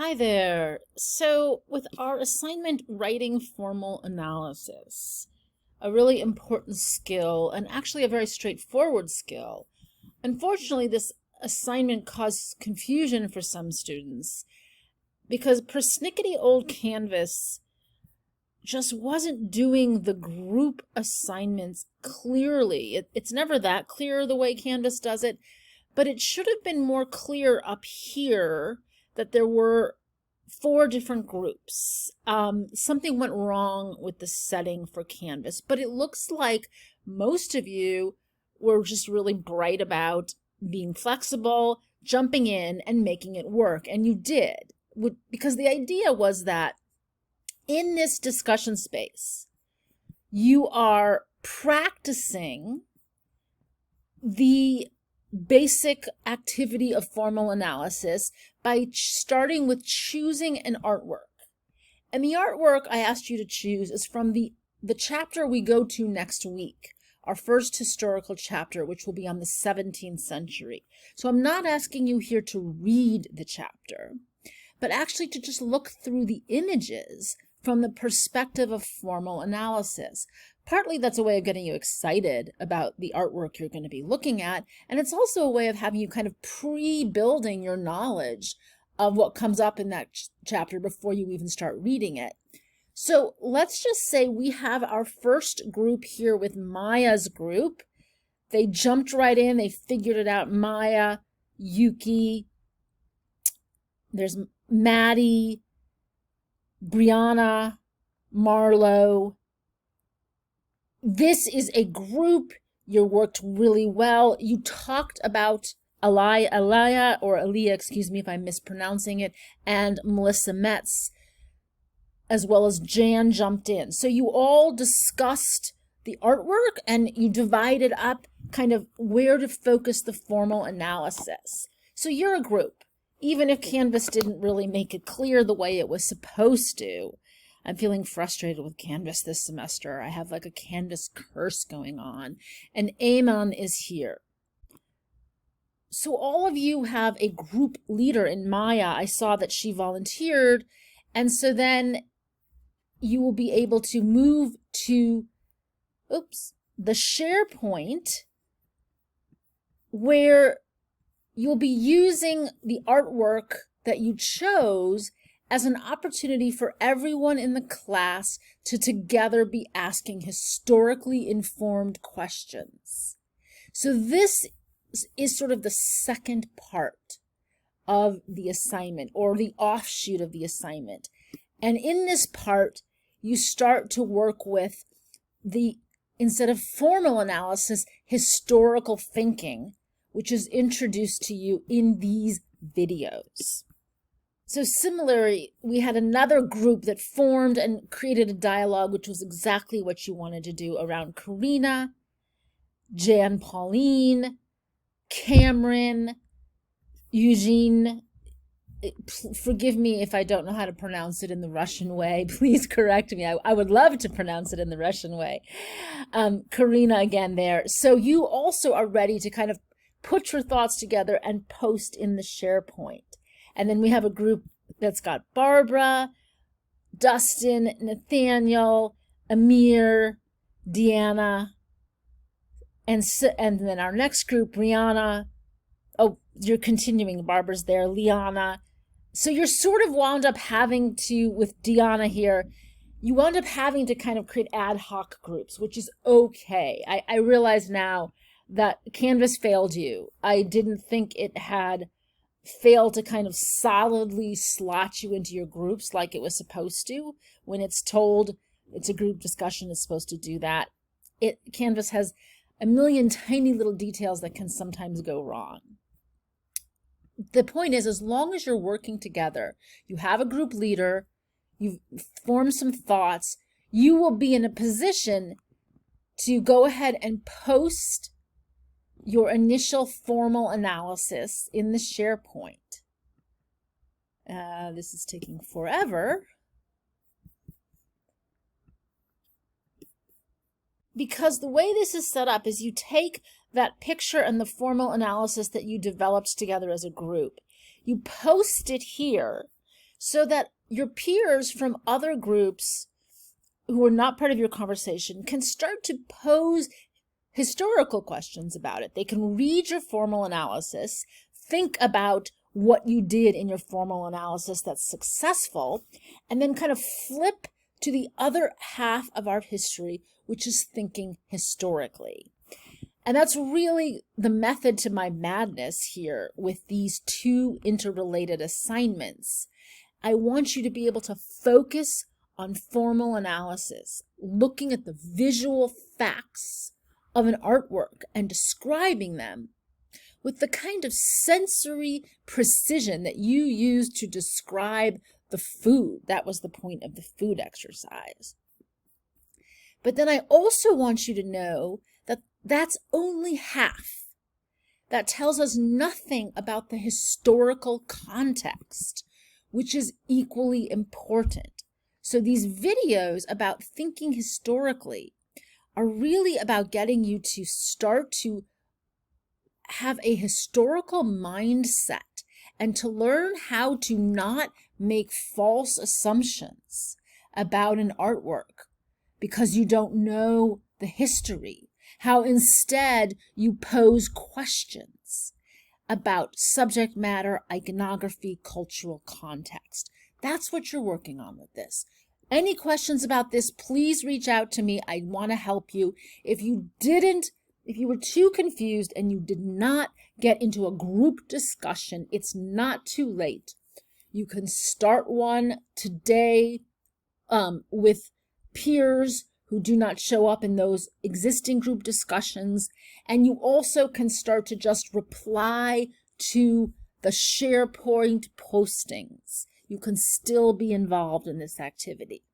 Hi there. So, with our assignment writing formal analysis, a really important skill and actually a very straightforward skill, unfortunately, this assignment caused confusion for some students because persnickety old Canvas just wasn't doing the group assignments clearly. It's never that clear the way Canvas does it, but it should have been more clear up here that there were 4 different groups. Something went wrong with the setting for Canvas, but it looks like most of you were just really bright about being flexible, jumping in and making it work. And you did, because the idea was that in this discussion space, you are practicing the basic activity of formal analysis by starting with choosing an artwork. And the artwork I asked you to choose is from the chapter we go to next week, our first historical chapter, which will be on the 17th century. So I'm not asking you here to read the chapter, but actually to just look through the images from the perspective of formal analysis. Partly that's a way of getting you excited about the artwork you're going to be looking at, and it's also a way of having you kind of pre-building your knowledge of what comes up in that chapter before you even start reading it. So let's just say we have our first group here with Maya's group. They jumped right in, they figured it out. Maya, Yuki, there's Maddie, Brianna, Marlo. This is a group. You worked really well. You talked about Aliyah, excuse me if I'm mispronouncing it, and Melissa Metz, as well as Jan jumped in. So you all discussed the artwork and you divided up kind of where to focus the formal analysis. So you're a group. Even if Canvas didn't really make it clear the way it was supposed to. I'm feeling frustrated with Canvas this semester. I have like a Canvas curse going on. And Amon is here. So all of you have a group leader in Maya. I saw that she volunteered. And so then you will be able to move to, the Sharepoint, where you'll be using the artwork that you chose as an opportunity for everyone in the class to together be asking historically informed questions. So this is sort of the second part of the assignment, or the offshoot of the assignment. And in this part, you start to work with instead of formal analysis, historical thinking, which is introduced to you in these videos. So similarly, we had another group that formed and created a dialogue, which was exactly what you wanted to do, around Karina, Jan Pauline, Cameron, Eugene. Forgive me if I don't know how to pronounce it in the Russian way. Please correct me. I would love to pronounce it in the Russian way. Karina again there. So you also are ready to kind of put your thoughts together and post in the Sharepoint. And then we have a group that's got Barbara, Dustin, Nathaniel, Amir, Deanna, and then our next group, Brianna. Oh, you're continuing. Barbara's there, Liana. So you're sort of wound up having to, with Deanna here, you wound up having to kind of create ad hoc groups, which is okay. I realize now that Canvas failed you. I didn't think it had failed to kind of solidly slot you into your groups like it was supposed to. When it's told it's a group discussion, it's supposed to do that. Canvas has a million tiny little details that can sometimes go wrong. The point is, as long as you're working together, you have a group leader, you've formed some thoughts, you will be in a position to go ahead and post your initial formal analysis in the Sharepoint. This is taking forever. Because the way this is set up is you take that picture and the formal analysis that you developed together as a group, you post it here so that your peers from other groups who are not part of your conversation can start to pose historical questions about it. They can read your formal analysis, think about what you did in your formal analysis that's successful, and then kind of flip to the other half of our history, which is thinking historically. And that's really the method to my madness here with these two interrelated assignments. I want you to be able to focus on formal analysis, looking at the visual facts of an artwork and describing them with the kind of sensory precision that you use to describe the food. That was the point of the food exercise. But then I also want you to know that that's only half. That tells us nothing about the historical context, which is equally important. So these videos about thinking historically are really about getting you to start to have a historical mindset and to learn how to not make false assumptions about an artwork because you don't know the history, how instead you pose questions about subject matter, iconography, cultural context. That's what you're working on with this. Any questions about this, please reach out to me. I want to help you. If you were too confused and you did not get into a group discussion, it's not too late. You can start one today with peers who do not show up in those existing group discussions. And you also can start to just reply to the Sharepoint postings. You can still be involved in this activity.